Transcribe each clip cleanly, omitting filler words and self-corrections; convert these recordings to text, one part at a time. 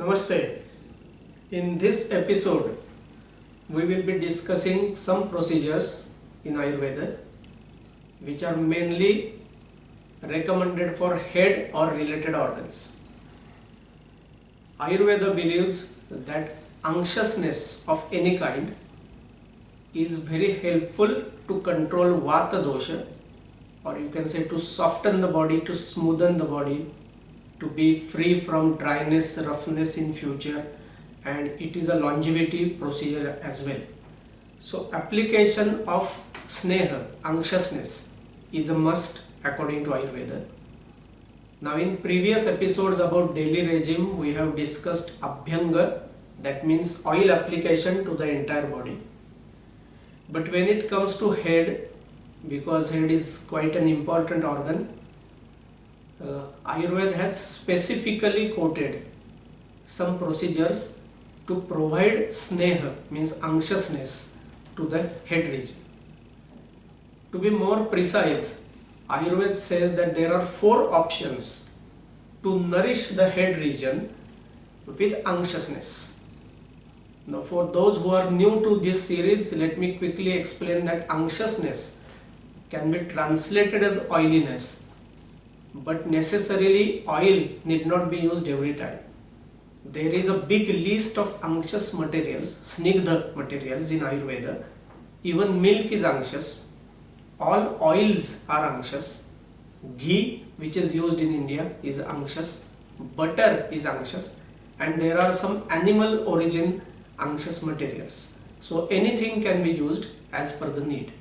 Namaste. In this episode, we will be discussing some procedures in Ayurveda which are mainly recommended for head or related organs. Ayurveda believes that anxiousness of any kind is very helpful to control Vata dosha, or you can say to soften the body, to smoothen the body, to be free from dryness, roughness in future, and it is a longevity procedure as well. So application of sneha, anxiousness, is a must according to Ayurveda. Now in previous episodes about daily regime, we have discussed abhyanga, that means oil application to the entire body. But when it comes to head, because head is quite an important organ, Ayurveda has specifically quoted some procedures to provide sneha, means anxiousness, to the head region. To be more precise, Ayurveda says that there are 4 options to nourish the head region with anxiousness. Now for those who are new to this series, let me quickly explain that anxiousness can be translated as oiliness, but necessarily oil need not be used every time. There is a big list of anxious materials, snigdha materials in Ayurveda. Even milk is anxious, all oils are anxious, ghee which is used in India is anxious, butter is anxious, and there are some animal origin anxious materials. So anything can be used as per the need.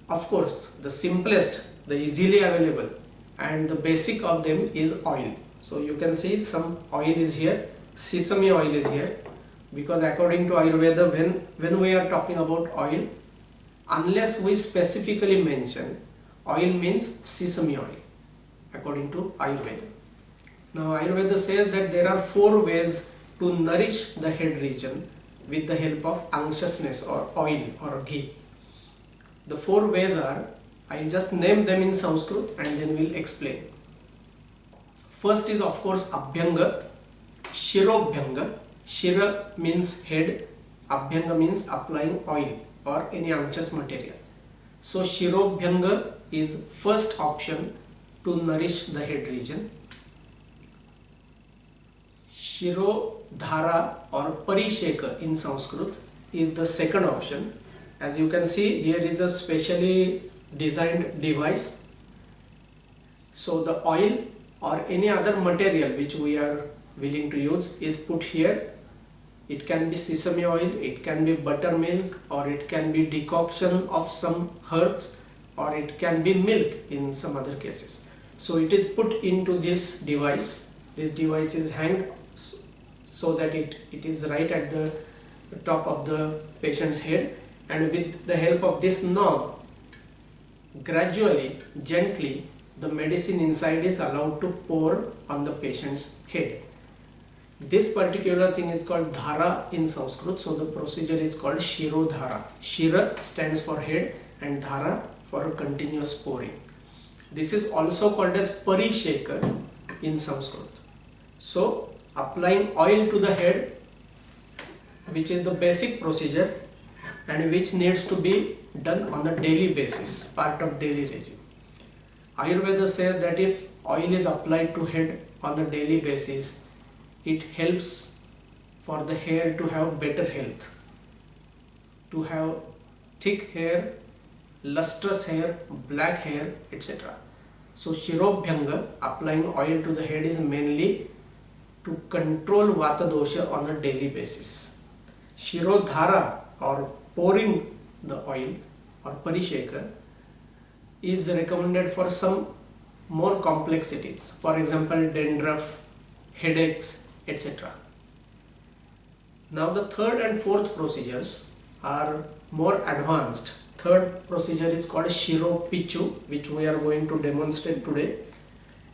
Of course, the simplest, the easily available and the basic of them is oil. So you can see some oil is here, sesame oil is here, because according to Ayurveda, when we are talking about oil, unless we specifically mention, oil means sesame oil according to Ayurveda. Now Ayurveda says that there are 4 ways to nourish the head region with the help of anxiousness or oil or ghee. The 4 ways are, I'll just name them in Sanskrit and then we'll explain. First is of course Abhyanga, Shirobhyanga. Shira means head, Abhyanga means applying oil or any anxious material. So Shirobhyanga is first option to nourish the head region. Shirodhara or Parisheka in Sanskrit is the second option. As you can see, here is a specially designed device. So the oil or any other material which we are willing to use is put here. It can be sesame oil, it can be buttermilk, or it can be decoction of some herbs, or it can be milk in some other cases. So it is put into this device. This device is hanged so that it is right at the top of the patient's head, and with the help of this knob, gradually, gently, the medicine inside is allowed to pour on the patient's head. This particular thing is called dhara in Sanskrit, so the procedure is called Shirodhara. Shira stands for head and dhara for continuous pouring. This is also called as Parisheka in Sanskrit. So applying oil to the head, which is the basic procedure and which needs to be done on a daily basis, part of daily regime. Ayurveda says that if oil is applied to head on a daily basis, it helps for the hair to have better health, to have thick hair, lustrous hair, black hair, etc. So Shirobhyanga, applying oil to the head, is mainly to control Vata dosha on a daily basis. Shirodhara or pouring the oil or Parisheka is recommended for some more complexities, for example dandruff, headaches, etc. Now the third and fourth procedures are more advanced. Third procedure is called Shiropichu, which we are going to demonstrate today,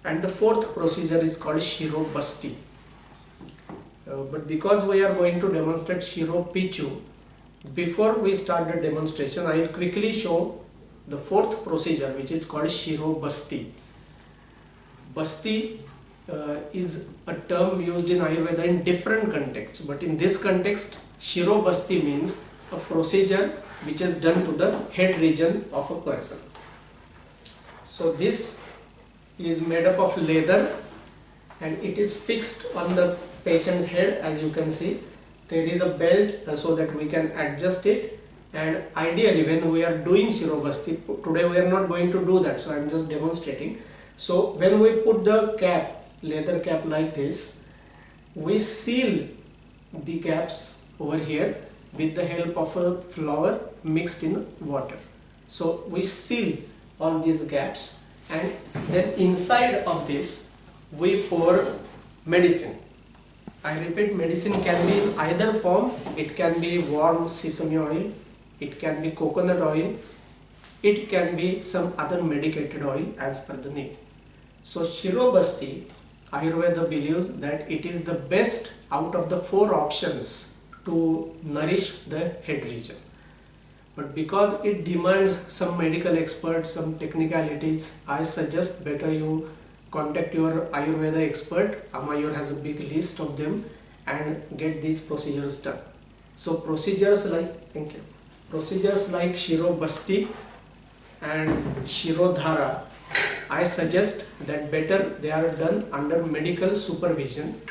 and the fourth procedure is called Shirobasti. But because we are going to demonstrate Shiropichu, before we start the demonstration, I will quickly show the fourth procedure, which is called Shirobasti. Basti is a term used in Ayurveda in different contexts, but in this context, Shirobasti means a procedure which is done to the head region of a person. So this is made up of leather and it is fixed on the patient's head. As you can see, there is a belt so that we can adjust it, and ideally when we are doing Shirobasti, today we are not going to do that, so I am just demonstrating. So when we put the cap, leather cap like this, we seal the caps over here with the help of a flour mixed in water. So we seal all these gaps, and then inside of this we pour medicine. I repeat, medicine can be in either form. It can be warm sesame oil, it can be coconut oil, it can be some other medicated oil as per the need. So Shirobasti, Ayurveda believes that it is the best out of the 4 options to nourish the head region. But because it demands some medical experts, some technicalities, I suggest better you contact your Ayurveda expert. Amayur has a big list of them, and get these procedures done. So procedures like, procedures like Shirobasti and Shirodhara, I suggest that better they are done under medical supervision.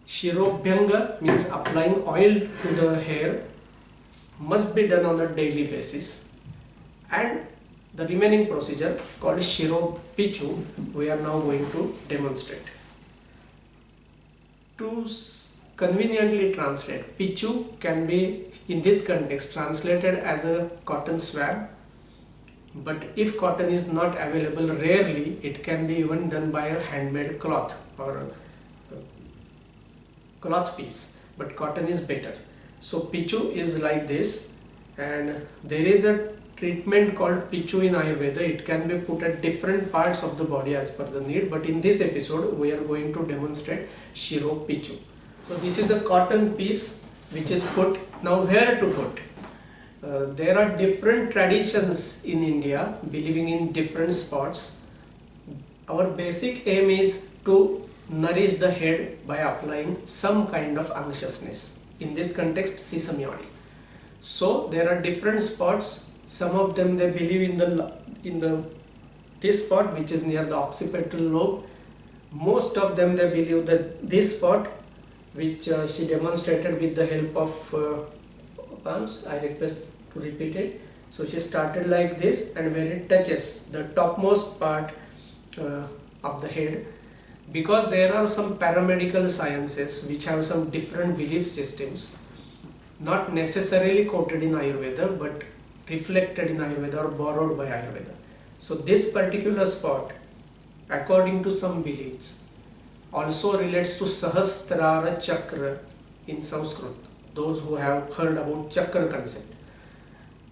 Shirobhyanga means applying oil to the hair, must be done on a daily basis, and the remaining procedure called Shiropichu we are now going to demonstrate. To conveniently translate, Pichu can be in this context translated as a cotton swab, but if cotton is not available, rarely it can be even done by a handmade cloth or a cloth piece, but cotton is better. So Pichu is like this, and there is a treatment called Pichu in Ayurveda. It can be put at different parts of the body as per the need, but in this episode we are going to demonstrate Shiropichu. So this is a cotton piece which is put. Now where to put? There are different traditions in India believing in different spots. Our basic aim is to nourish the head by applying some kind of unctuousness. In this context, sesame oil. So there are different spots. Some of them they believe in this spot which is near the occipital lobe. Most of them they believe that this spot, which she demonstrated with the help of palms. I request to repeat it. So she started like this, and where it touches the topmost part of the head, because there are some paramedical sciences which have some different belief systems, not necessarily quoted in Ayurveda but reflected in Ayurveda or borrowed by Ayurveda. So this particular spot, according to some beliefs, also relates to Sahasrara Chakra in Sanskrit. Those who have heard about chakra concept.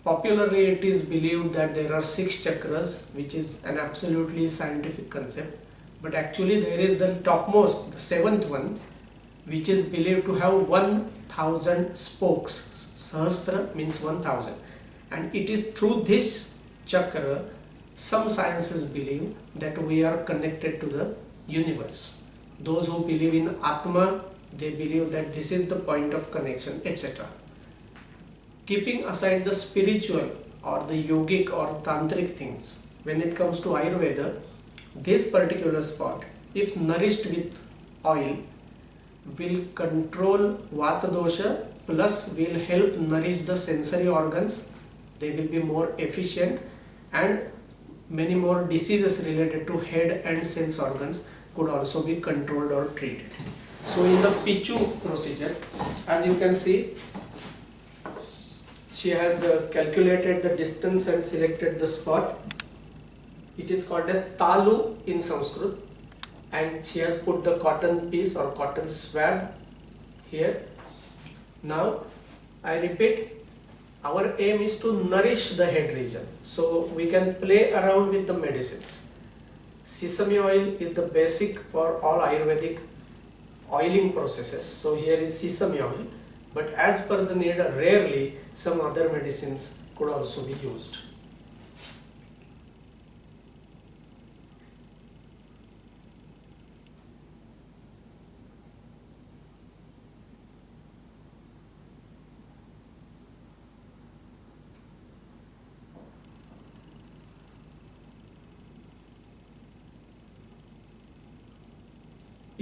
Popularly it is believed that there are 6 chakras, which is an absolutely scientific concept, but actually there is the topmost, the 7th one, which is believed to have 1000 spokes. Sahasra means 1000, and it is through this chakra some sciences believe that we are connected to the universe. Those who believe in Atma, they believe that this is the point of connection, etc. Keeping aside the spiritual or the yogic or tantric things, when it comes to Ayurveda, this particular spot, if nourished with oil, will control Vata dosha, plus will help nourish the sensory organs. They will be more efficient, and many more diseases related to head and sense organs could also be controlled or treated. So in the Pichu procedure, as you can see, she has calculated the distance and selected the spot. It is called as Talu in Sanskrit, and she has put the cotton piece or cotton swab here. Now I repeat, our aim is to nourish the head region, so we can play around with the medicines. Sesame oil is the basic for all Ayurvedic oiling processes, so here is sesame oil, but as per the need, rarely some other medicines could also be used.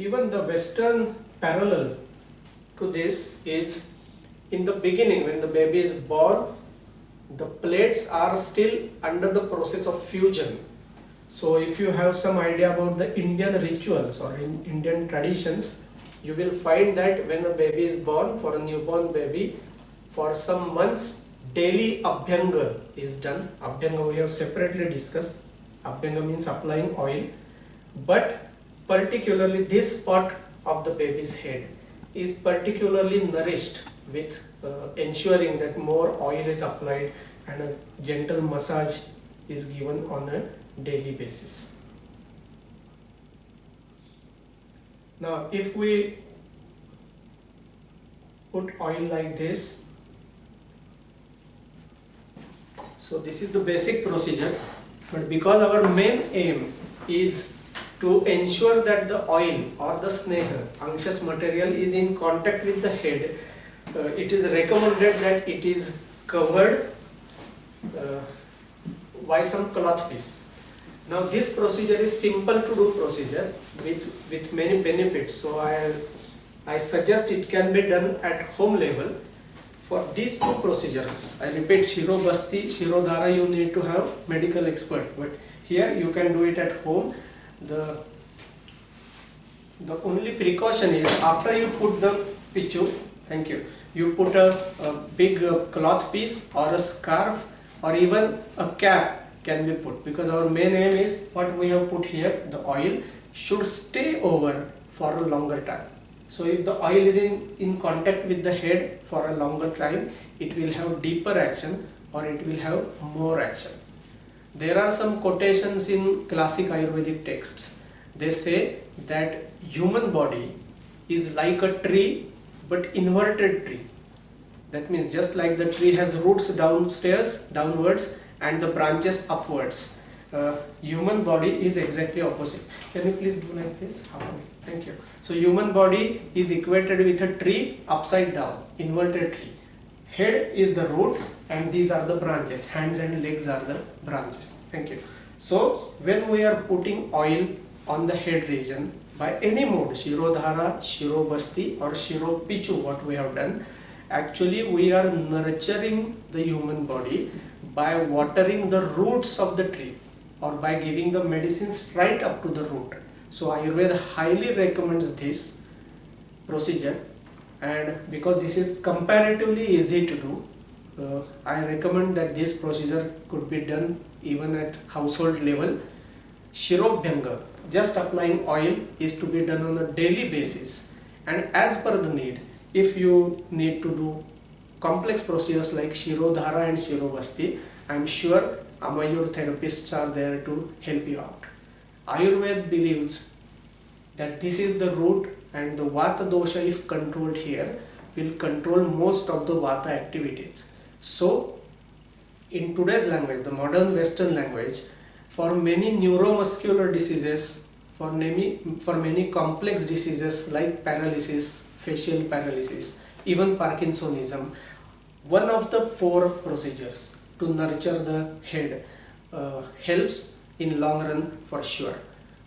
even the Western parallel to this is in the beginning when the baby is born, the plates are still under the process of fusion. So if you have some idea about the Indian rituals or in Indian traditions, you will find that when a baby is born, for a newborn baby, for some months daily abhyanga is done. Abhyanga we have separately discussed. Abhyanga means applying oil, but particularly this part of the baby's head is particularly nourished with ensuring that more oil is applied and a gentle massage is given on a daily basis. Now if we put oil like this, so this is the basic procedure, but because our main aim is to ensure that the oil or the sneha, unctuous material, is in contact with the head, it is recommended that it is covered by some cloth piece. Now this procedure is simple to do procedure with many benefits, so I suggest it can be done at home level. For these two procedures, I repeat, Shiro Basti, Shiro Dhara, you need to have medical expert, but here you can do it at home. The only precaution is after you put the pichu, thank you, you put a big cloth piece or a scarf or even a cap can be put, because our main aim is what we have put here, the oil should stay over for a longer time. So if the oil is in contact with the head for a longer time, it will have deeper action or it will have more action. There are some quotations in classic Ayurvedic texts. They say that human body is like a tree, but inverted tree. That means just like the tree has roots downwards and the branches upwards, human body is exactly opposite. Can you please do like this? Thank you. So human body is equated with a tree upside down, inverted tree. Head is the root and these are the branches. Hands and legs are the branches. Thank you. So when we are putting oil on the head region by any mode, Shiro Dhara, Shiro Basti or Shiro Pichu, what we have done, actually we are nurturing the human body by watering the roots of the tree or by giving the medicines right up to the root. So Ayurveda highly recommends this procedure, and because this is comparatively easy to do, I recommend that this procedure could be done even at household level. Shirobhyanga, just applying oil, is to be done on a daily basis, and as per the need. If you need to do complex procedures like Shiro Dhara and Shiro Basti, I am sure Amayur therapists are there to help you out. Ayurveda believes that this is the root, and the Vata dosha, if controlled here, will control most of the Vata activities. So in today's language, the modern Western language, for many neuromuscular diseases, for many complex diseases like paralysis, facial paralysis, even Parkinsonism, one of the 4 procedures to nurture the head helps in long run for sure.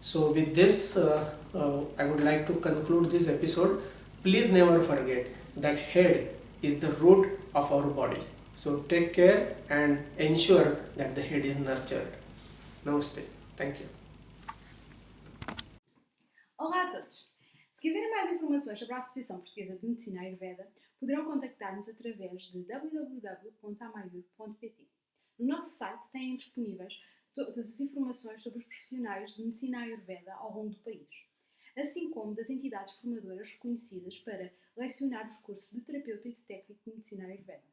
So with this, I would like to conclude this episode. Please never forget that head is the root of our body. So take care and ensure that the head is nurtured. Namaste. Thank you. Olá a todos! Se quiserem mais informações sobre a Associação Portuguesa de Medicina Ayurveda, poderão contactar-nos através de www.amayur.pt. No nosso site têm disponíveis todas as informações sobre os profissionais de Medicina Ayurveda ao longo do país, assim como das entidades formadoras reconhecidas para lecionar os cursos de terapeuta e de técnico de Medicina Ayurveda.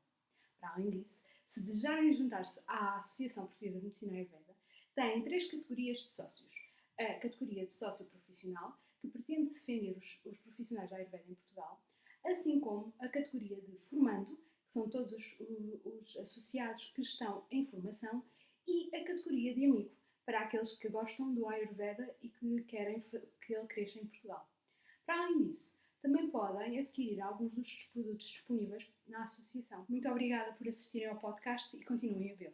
Para além disso, se desejarem juntar-se à Associação Portuguesa de Medicina Ayurveda, têm 3 categorias de sócios. A categoria de sócio profissional, que pretende defender os profissionais da Ayurveda em Portugal, assim como a categoria de formando, que são todos os associados que estão em formação, e a categoria de amigo, para aqueles que gostam do Ayurveda e que querem que ele cresça em Portugal. Para além disso, também podem adquirir alguns dos produtos disponíveis na associação. Muito obrigada por assistirem ao podcast e continuem a ver.